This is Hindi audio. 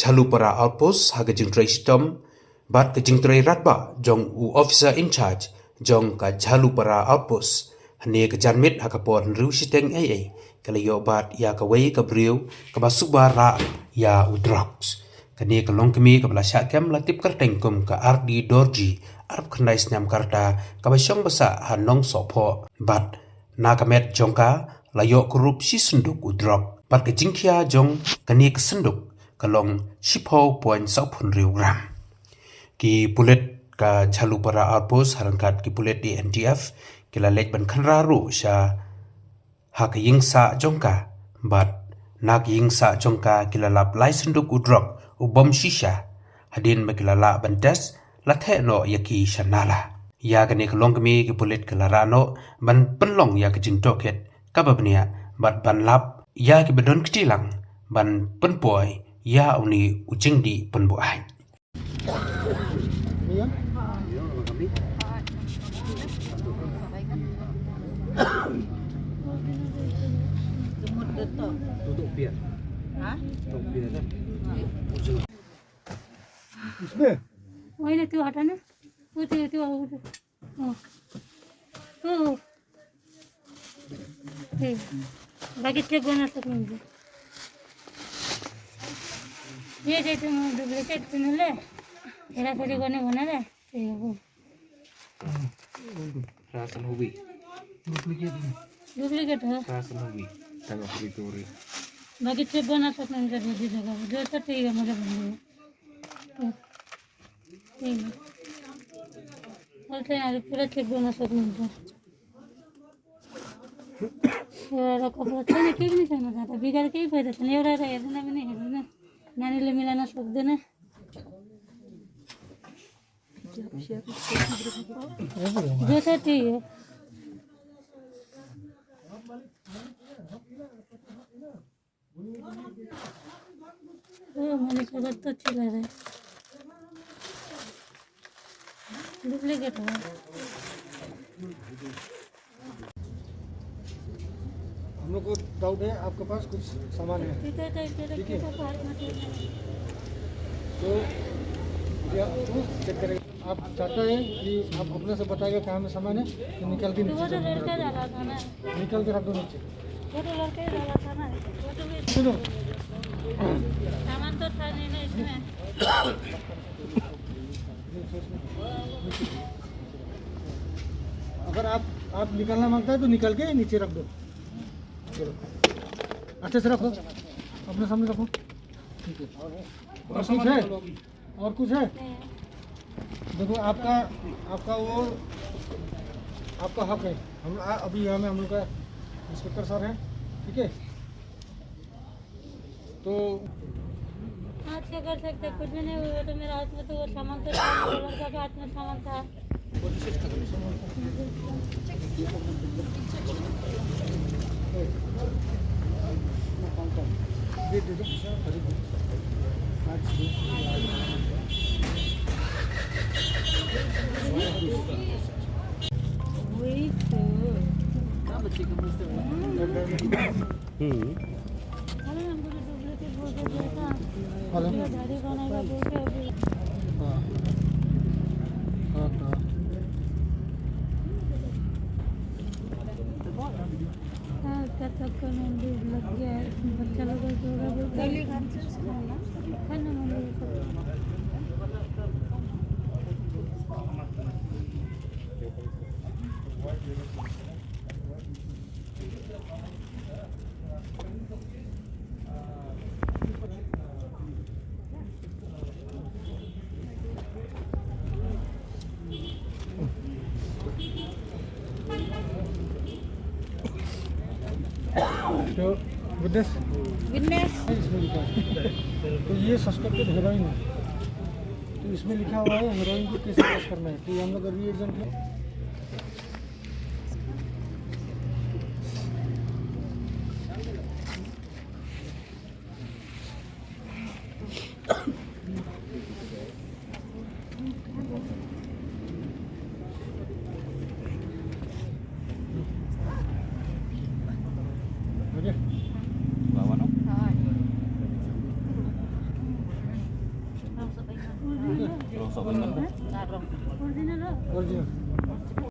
Jalupara outpost haga jingtrai stom bat ka jingtrai ratba jong u officer in charge jong ka Jalupara outpost hane ka janmit haka pon riu siteng ai kala yo bat ya ka wei ka briu ka basubara ya u drugs kane ka longkemi ka bala syakem la tip karteng kum ka RD Dorji arab khnai snam karta ka basyong basa hanong sopo bat na kamet jongka la yo kurup si sunduk u drug bat ka jingkhia jong kane ka sunduk kalong shipo point sapun riu gram ki pulet ka Jalupara outpost harangkat ki pulet di NTF kila lek ban khanra ru sha hak yingsa jongka bat nak yingsa jongka kila lap laisenduk udrok ubom shisha hadin makila la bantes la theno yaki shanala ya kane kalongkami ki pulet kila rano ban penlong ya kajing toket kababnia bat ban lap ya ki bedon ketilang ban penpoi ya uni ujing di penbuai Tutup biar. Hah? Tutup biar kan. इसमें वही ना तू हटा ना तू ठीक बाकी चेक बना सकूंगी ये जैसे डुप्लीकेट पिन ले हेरा फेरी करने बना रहा ठीक है Rasan hobi. डुप्लीकेट है Rasan hobi. Tengok begitu ri. बाकी चेक बना सकूंगी दूसरी जगह जो तो ठीक है मुझे बन गया ठीक है बोलते हैं आज पूरा चेक बना सकूंगी यार कपड़ा तो नहीं क्यों नहीं करना चाहता बिगाड़ के ही फायदा नहीं हो रहा है इतना भी नहीं है ना नानी ले मिलाना सब देना जो तो ठीक है मैंने कहा तो चिल्ला रहा है डुप्लीकेट है हम लोग को डाउट है आपके पास कुछ सामान है ठीक है तो चेक करेंगे आप चाहते हैं कि आप अपने से बताएंगे कहाँ में सामान है तो निकल के वो तो नीचे लड़का डाला था ना निकल के रख दो नीचे वो तो लड़का ही डाला था ना वो तो भी सुनो सामान तो था नहीं ना इसमें अगर आप निकलना मांगता है तो निकल के नीचे रख दो चलो अच्छे से रखो अपने सामने रखो ठीक है और कुछ है और कुछ है देखो आपका वो आपका हक है हम अभी यहाँ में हम लोग का इंस्पेक्टर सर है ठीक है तो हाथ से कर सकते कुछ भी नहीं हुआ तो मेरा हाथ में तो वो सामान तो था लड़का के हाथ में सामान था दे दो वही तो अरे हमको तो डुप्लीकेट बोल के दिया था गाड़ी बनाएगा बोल के अभी क्या तक का मंदिर लग गया है बच्चा लोग को खाना मंदिर तो विटनेस इसमें लिखा है तो ये सस्पेक्टेड हीरोइन है तो इसमें लिखा हुआ है हीरोइन को कैसे टेस्ट करना है तो ये हम लोग अभी एजेंट है ओरिजिनल हो ओरिजिनल